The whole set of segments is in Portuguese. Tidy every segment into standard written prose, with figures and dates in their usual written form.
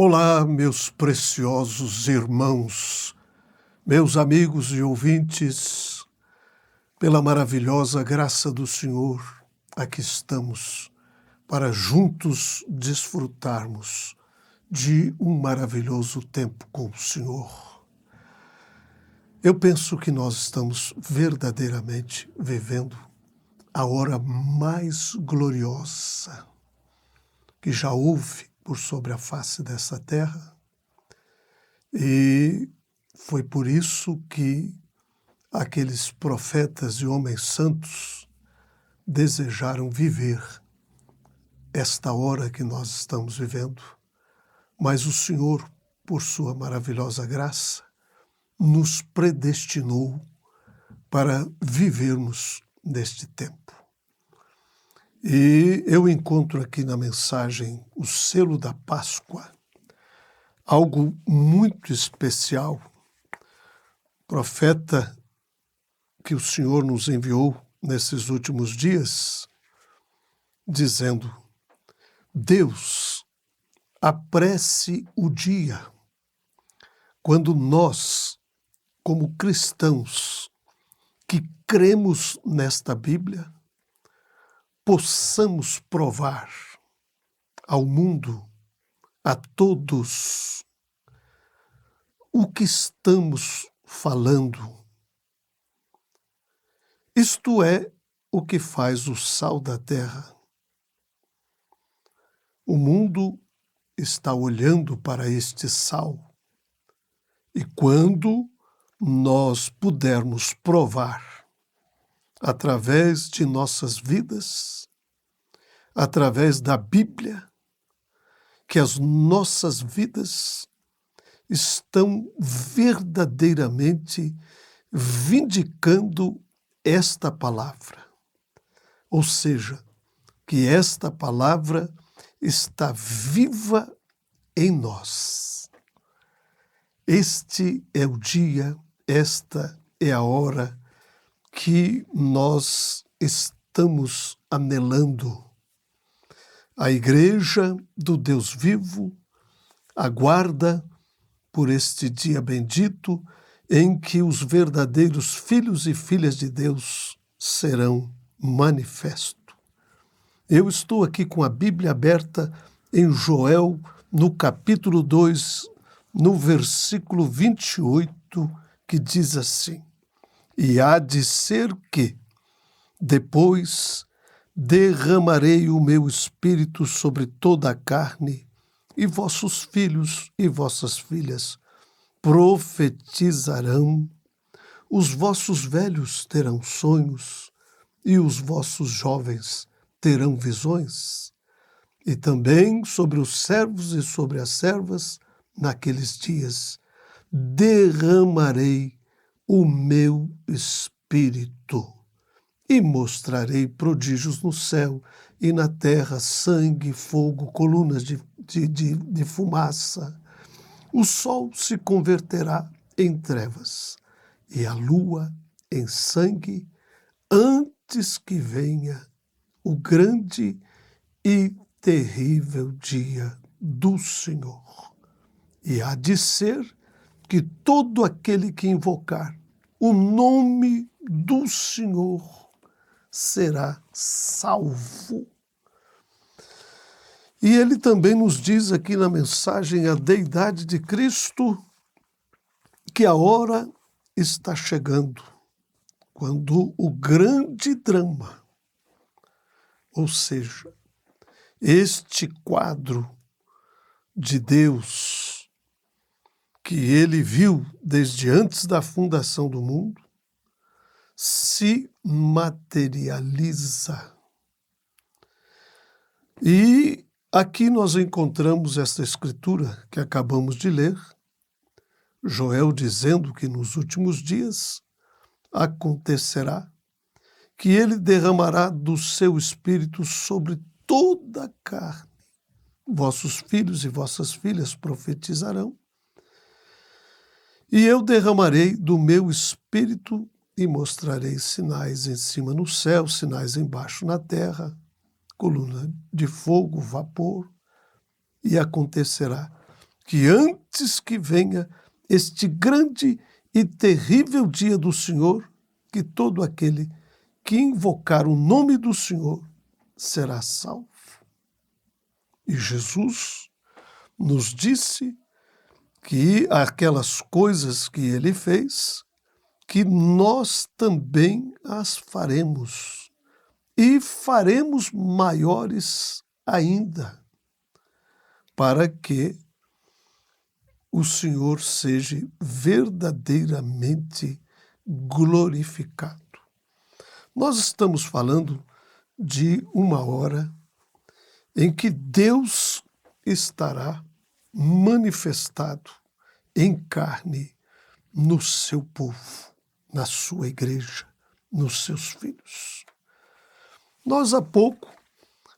Olá, meus preciosos irmãos, meus amigos e ouvintes, pela maravilhosa graça do Senhor, aqui estamos para juntos desfrutarmos de um maravilhoso tempo com o Senhor. Eu penso que nós estamos verdadeiramente vivendo a hora mais gloriosa que já houve por sobre a face dessa terra, e foi por isso que aqueles profetas e homens santos desejaram viver esta hora que nós estamos vivendo, mas o Senhor, por sua maravilhosa graça, nos predestinou para vivermos neste tempo. E eu encontro aqui na mensagem o selo da Páscoa, algo muito especial. Profeta que o Senhor nos enviou nesses últimos dias, dizendo: Deus apresse o dia quando nós, como cristãos que cremos nesta Bíblia, possamos provar ao mundo, a todos, o que estamos falando. Isto é o que faz o sal da terra. O mundo está olhando para este sal, e quando nós pudermos provar, através de nossas vidas, através da Bíblia, que as nossas vidas estão verdadeiramente vindicando esta palavra. Ou seja, que esta palavra está viva em nós. Este é o dia, esta é a hora que nós estamos anelando. A Igreja do Deus vivo aguarda por este dia bendito em que os verdadeiros filhos e filhas de Deus serão manifestos. Eu estou aqui com a Bíblia aberta em Joel, no capítulo 2, no versículo 28, que diz assim: E há de ser que, depois, derramarei o meu espírito sobre toda a carne, e vossos filhos e vossas filhas profetizarão, os vossos velhos terão sonhos, e os vossos jovens terão visões. E também sobre os servos e sobre as servas, naqueles dias, derramarei o meu espírito, e mostrarei prodígios no céu e na terra, sangue, fogo, colunas de fumaça. O sol se converterá em trevas e a lua em sangue, antes que venha o grande e terrível dia do Senhor. E há de ser que todo aquele que invocar o nome do Senhor será salvo. E ele também nos diz aqui na mensagem a deidade de Cristo, que a hora está chegando, quando o grande drama, ou seja, este quadro de Deus que ele viu desde antes da fundação do mundo, se materializa. E aqui nós encontramos esta escritura que acabamos de ler, Joel dizendo que nos últimos dias acontecerá que ele derramará do seu espírito sobre toda a carne. Vossos filhos e vossas filhas profetizarão, e eu derramarei do meu espírito e mostrarei sinais em cima no céu, sinais embaixo na terra, coluna de fogo, vapor, e acontecerá que antes que venha este grande e terrível dia do Senhor, que todo aquele que invocar o nome do Senhor será salvo. E Jesus nos disse que aquelas coisas que ele fez, que nós também as faremos, e faremos maiores ainda, para que o Senhor seja verdadeiramente glorificado. Nós estamos falando de uma hora em que Deus estará manifestado em carne no seu povo, na sua igreja, nos seus filhos. Nós há pouco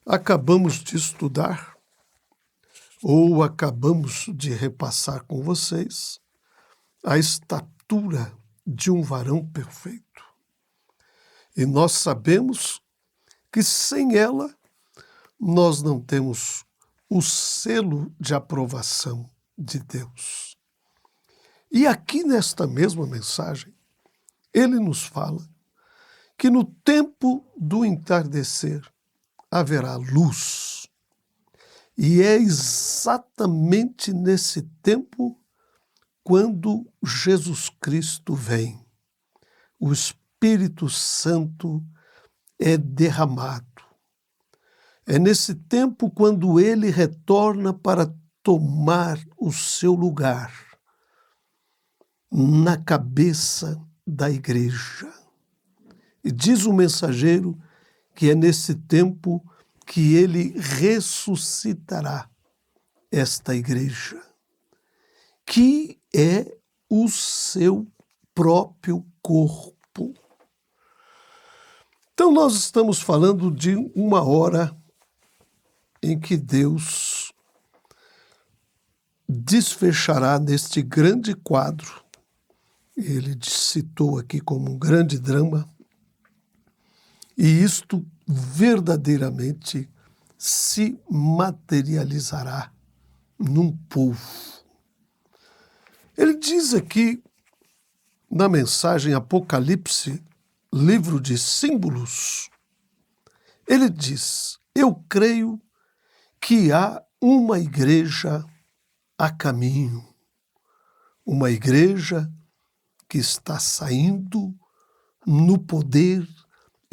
acabamos de estudar, ou acabamos de repassar com vocês, a estatura de um varão perfeito. E nós sabemos que sem ela nós não temos o selo de aprovação de Deus. E aqui nesta mesma mensagem, ele nos fala que no tempo do entardecer haverá luz. E é exatamente nesse tempo quando Jesus Cristo vem. O Espírito Santo é derramado. É nesse tempo quando ele retorna para tomar o seu lugar na cabeça da igreja. E diz o mensageiro que é nesse tempo que ele ressuscitará esta igreja, que é o seu próprio corpo. Então nós estamos falando de uma hora em que Deus desfechará neste grande quadro. Ele citou aqui como um grande drama, e isto verdadeiramente se materializará num povo. Ele diz aqui na mensagem Apocalipse, livro de símbolos, ele diz: eu creio que há uma igreja a caminho, uma igreja que está saindo no poder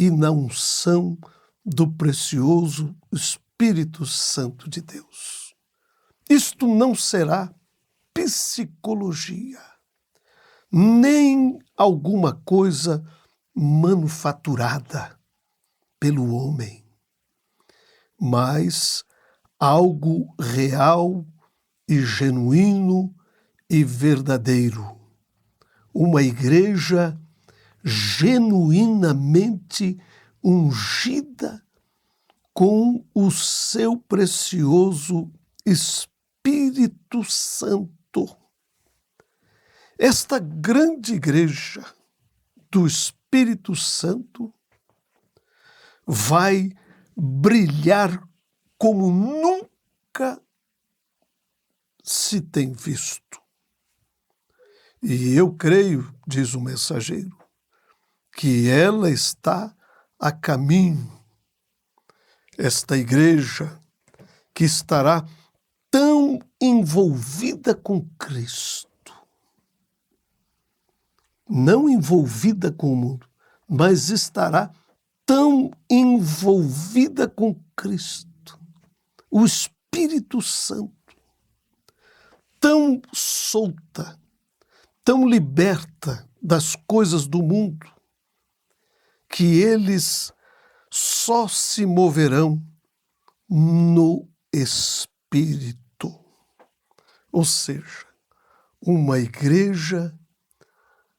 e na unção do precioso Espírito Santo de Deus. Isto não será psicologia, nem alguma coisa manufaturada pelo homem, mas algo real e genuíno e verdadeiro. Uma igreja genuinamente ungida com o seu precioso Espírito Santo. Esta grande igreja do Espírito Santo vai brilhar como nunca se tem visto. E eu creio, diz o mensageiro, que ela está a caminho. Esta igreja que estará tão envolvida com Cristo, não envolvida com o mundo, mas estará tão envolvida com Cristo, o Espírito Santo, tão solta, tão liberta das coisas do mundo, que eles só se moverão no Espírito. Ou seja, uma igreja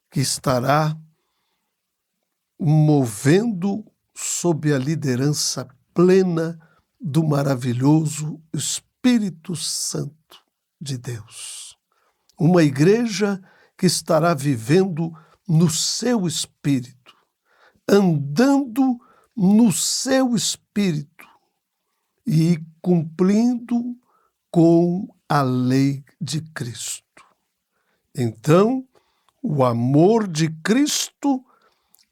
que estará movendo sob a liderança plena do maravilhoso Espírito Santo de Deus. Uma igreja que estará vivendo no seu espírito, andando no seu espírito e cumprindo com a lei de Cristo. Então, o amor de Cristo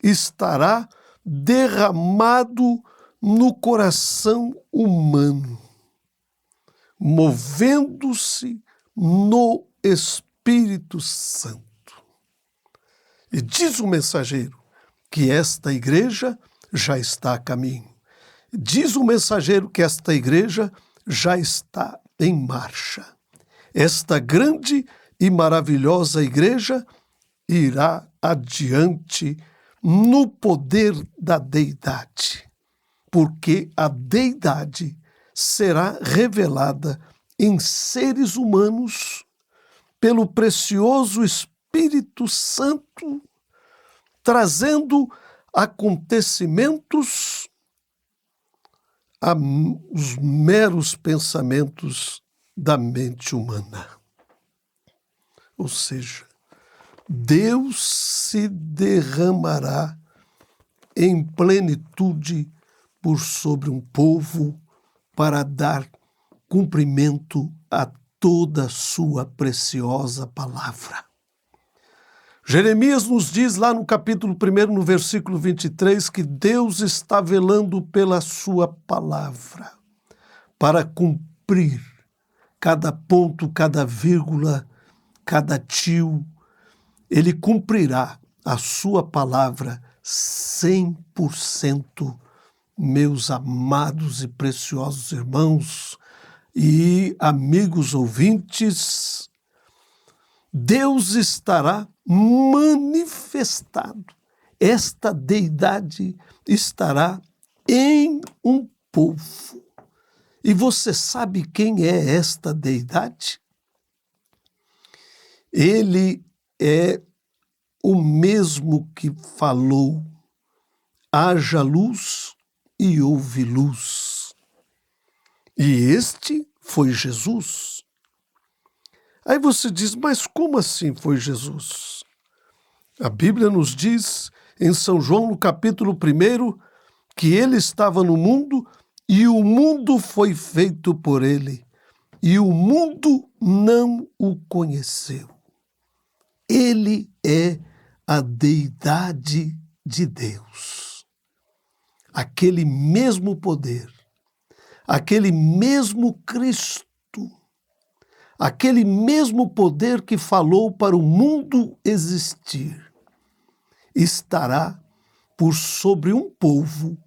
estará derramado no coração humano, movendo-se no Espírito Santo. E diz o mensageiro que esta igreja já está a caminho. Diz o mensageiro que esta igreja já está em marcha. Esta grande e maravilhosa igreja irá adiante no poder da deidade, porque a deidade será revelada em seres humanos pelo precioso Espírito Santo, trazendo acontecimentos aos meros pensamentos da mente humana. Ou seja, Deus se derramará em plenitude por sobre um povo para dar cumprimento a toda a sua preciosa palavra. Jeremias nos diz lá no capítulo 1, no versículo 23, que Deus está velando pela sua palavra para cumprir cada ponto, cada vírgula, cada tio. Ele cumprirá a sua palavra 100%, meus amados e preciosos irmãos e amigos ouvintes. Deus estará manifestado. Esta deidade estará em um povo. E você sabe quem é esta deidade? Ele é o mesmo que falou: haja luz e houve luz. E este foi Jesus. Aí você diz, mas como assim foi Jesus? A Bíblia nos diz, em São João, no capítulo 1, que ele estava no mundo e o mundo foi feito por ele, e o mundo não o conheceu. Ele é a deidade de Deus. Aquele mesmo poder, aquele mesmo Cristo, aquele mesmo poder que falou para o mundo existir, estará por sobre um povo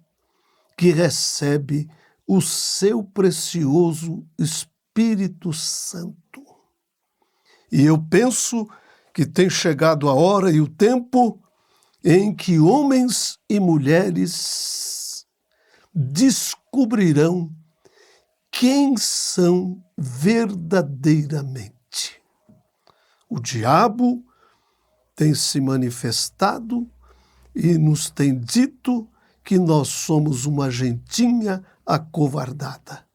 que recebe o seu precioso Espírito Santo. E eu penso que tem chegado a hora e o tempo em que homens e mulheres descobrirão quem são verdadeiramente. O diabo tem se manifestado e nos tem dito que nós somos uma gentinha acovardada,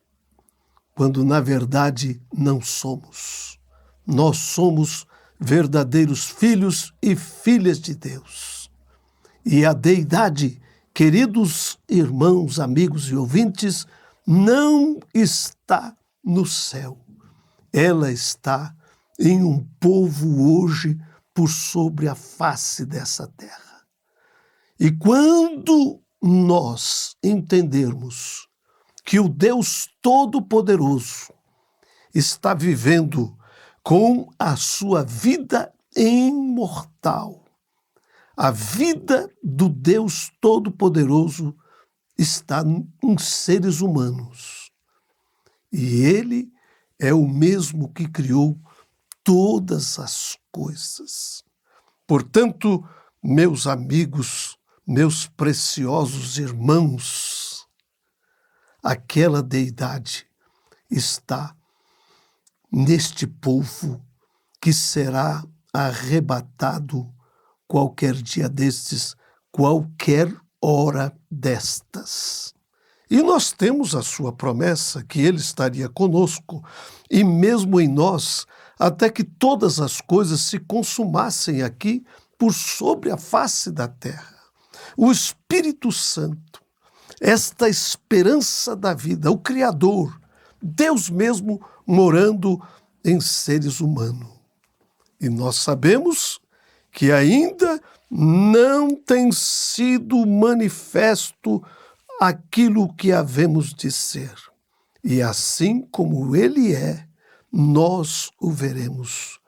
quando na verdade não somos. Nós somos verdadeiros filhos e filhas de Deus. E a deidade, queridos irmãos, amigos e ouvintes, não está no céu. Ela está em um povo hoje por sobre a face dessa terra. E quando nós entendermos que o Deus Todo-Poderoso está vivendo com a sua vida imortal, a vida do Deus Todo-Poderoso está em seres humanos. E Ele é o mesmo que criou todas as coisas. Portanto, meus amigos, meus preciosos irmãos, aquela deidade está neste povo que será arrebatado qualquer dia destes, qualquer hora destas. E nós temos a sua promessa que ele estaria conosco e mesmo em nós, até que todas as coisas se consumassem aqui por sobre a face da terra. O Espírito Santo, esta esperança da vida, o Criador, Deus mesmo morando em seres humanos. E nós sabemos que ainda não tem sido manifesto aquilo que havemos de ser. E assim como ele é, nós o veremos,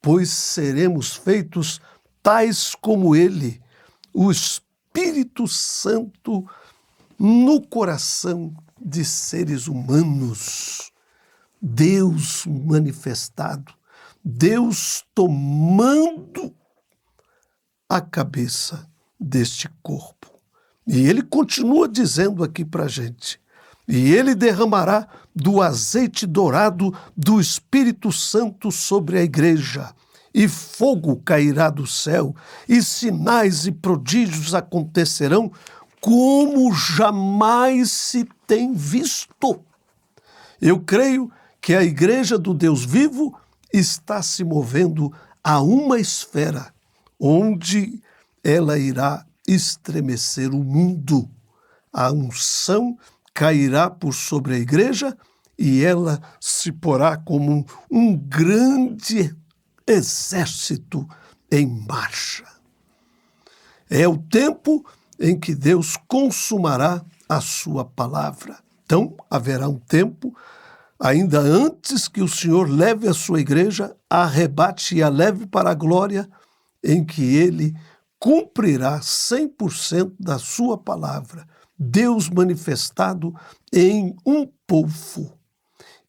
pois seremos feitos tais como ele, o Espírito Santo no coração de seres humanos. Deus manifestado, Deus tomando a cabeça deste corpo. E ele continua dizendo aqui para a gente: e ele derramará do azeite dourado do Espírito Santo sobre a igreja, e fogo cairá do céu, e sinais e prodígios acontecerão como jamais se tem visto. Eu creio que a igreja do Deus vivo está se movendo a uma esfera onde ela irá estremecer o mundo. A unção cairá por sobre a igreja e ela se porá como um grande exército em marcha. É o tempo em que Deus consumará a sua palavra. Então, haverá um tempo, ainda antes que o Senhor leve a sua igreja, a arrebate e a leve para a glória, em que ele cumprirá 100% da sua palavra, Deus manifestado em um povo.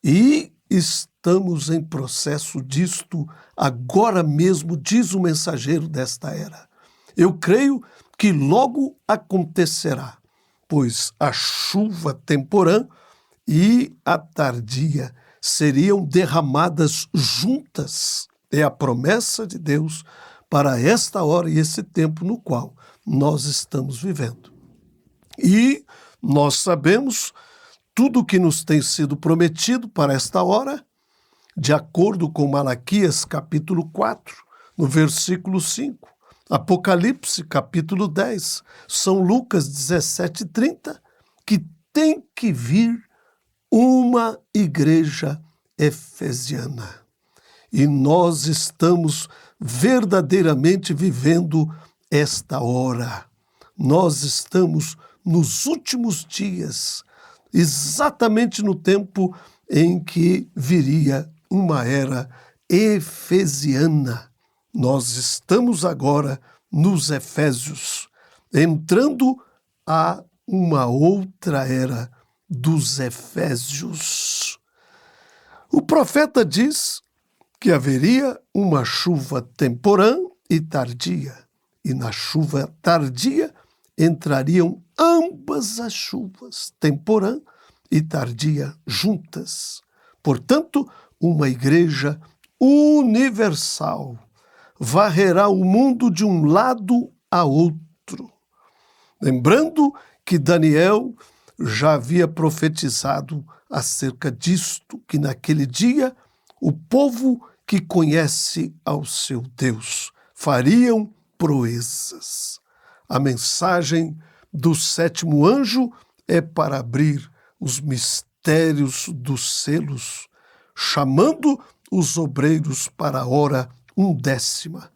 E estamos em processo disto agora mesmo, diz o mensageiro desta era. Eu creio que logo acontecerá, pois a chuva temporã e a tardia seriam derramadas juntas. É a promessa de Deus para esta hora e esse tempo no qual nós estamos vivendo. E nós sabemos tudo o que nos tem sido prometido para esta hora, de acordo com Malaquias capítulo 4, no versículo 5, Apocalipse capítulo 10, São Lucas 17:30, que tem que vir uma igreja efesiana. E nós estamos verdadeiramente vivendo esta hora. Nós estamos nos últimos dias, exatamente no tempo em que viria uma era efesiana. Nós estamos agora nos Efésios, entrando a uma outra era dos Efésios. O profeta diz que haveria uma chuva temporã e tardia, e na chuva tardia entrariam ambas as chuvas, temporã e tardia, juntas. Portanto, uma igreja universal varrerá o mundo de um lado a outro. Lembrando que Daniel já havia profetizado acerca disto, que naquele dia o povo que conhece ao seu Deus fariam proezas. A mensagem do sétimo anjo é para abrir os mistérios dos selos, chamando os obreiros para a hora 1/10,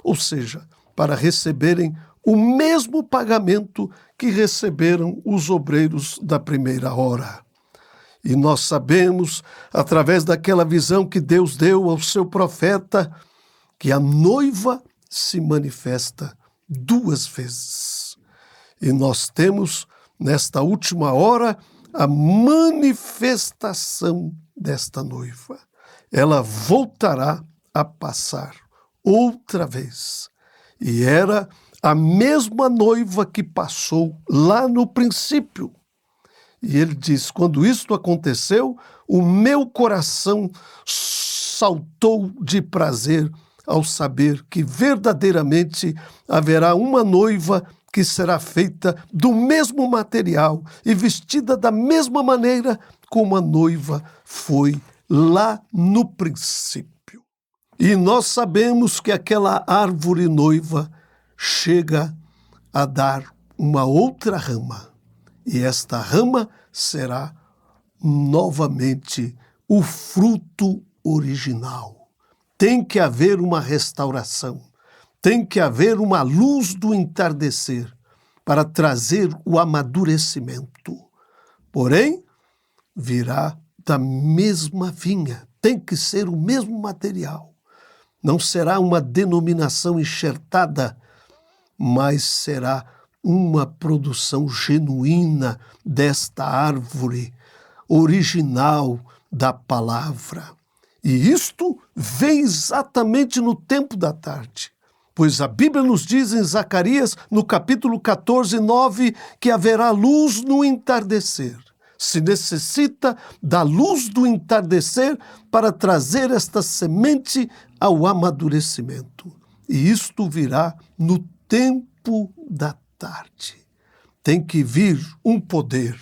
ou seja, para receberem o mesmo pagamento que receberam os obreiros da primeira hora. E nós sabemos, através daquela visão que Deus deu ao seu profeta, que a noiva se manifesta 2 vezes. E nós temos, nesta última hora, a manifestação desta noiva. Ela voltará a passar outra vez. E era a mesma noiva que passou lá no princípio. E ele diz: quando isto aconteceu, o meu coração saltou de prazer ao saber que verdadeiramente haverá uma noiva que será feita do mesmo material e vestida da mesma maneira como a noiva foi lá no princípio. E nós sabemos que aquela árvore noiva chega a dar uma outra rama. E esta rama será novamente o fruto original. Tem que haver uma restauração. Tem que haver uma luz do entardecer para trazer o amadurecimento. Porém, virá da mesma vinha. Tem que ser o mesmo material. Não será uma denominação enxertada, mas será uma produção genuína desta árvore original da palavra. E isto vem exatamente no tempo da tarde, pois a Bíblia nos diz em Zacarias, no capítulo 14, 9, que haverá luz no entardecer. Se necessita da luz do entardecer para trazer esta semente ao amadurecimento. E isto virá no tempo da tarde. Tem que vir um poder,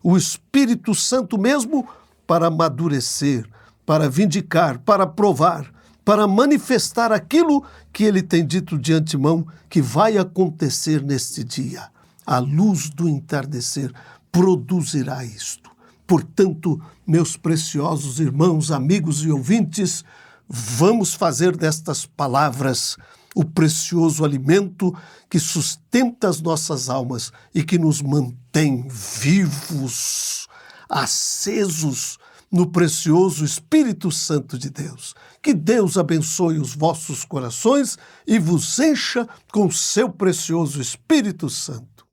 o Espírito Santo mesmo, para amadurecer, para vindicar, para provar, para manifestar aquilo que ele tem dito de antemão que vai acontecer neste dia. A luz do entardecer produzirá isto. Portanto, meus preciosos irmãos, amigos e ouvintes, vamos fazer destas palavras o precioso alimento que sustenta as nossas almas e que nos mantém vivos, acesos no precioso Espírito Santo de Deus. Que Deus abençoe os vossos corações e vos encha com seu precioso Espírito Santo.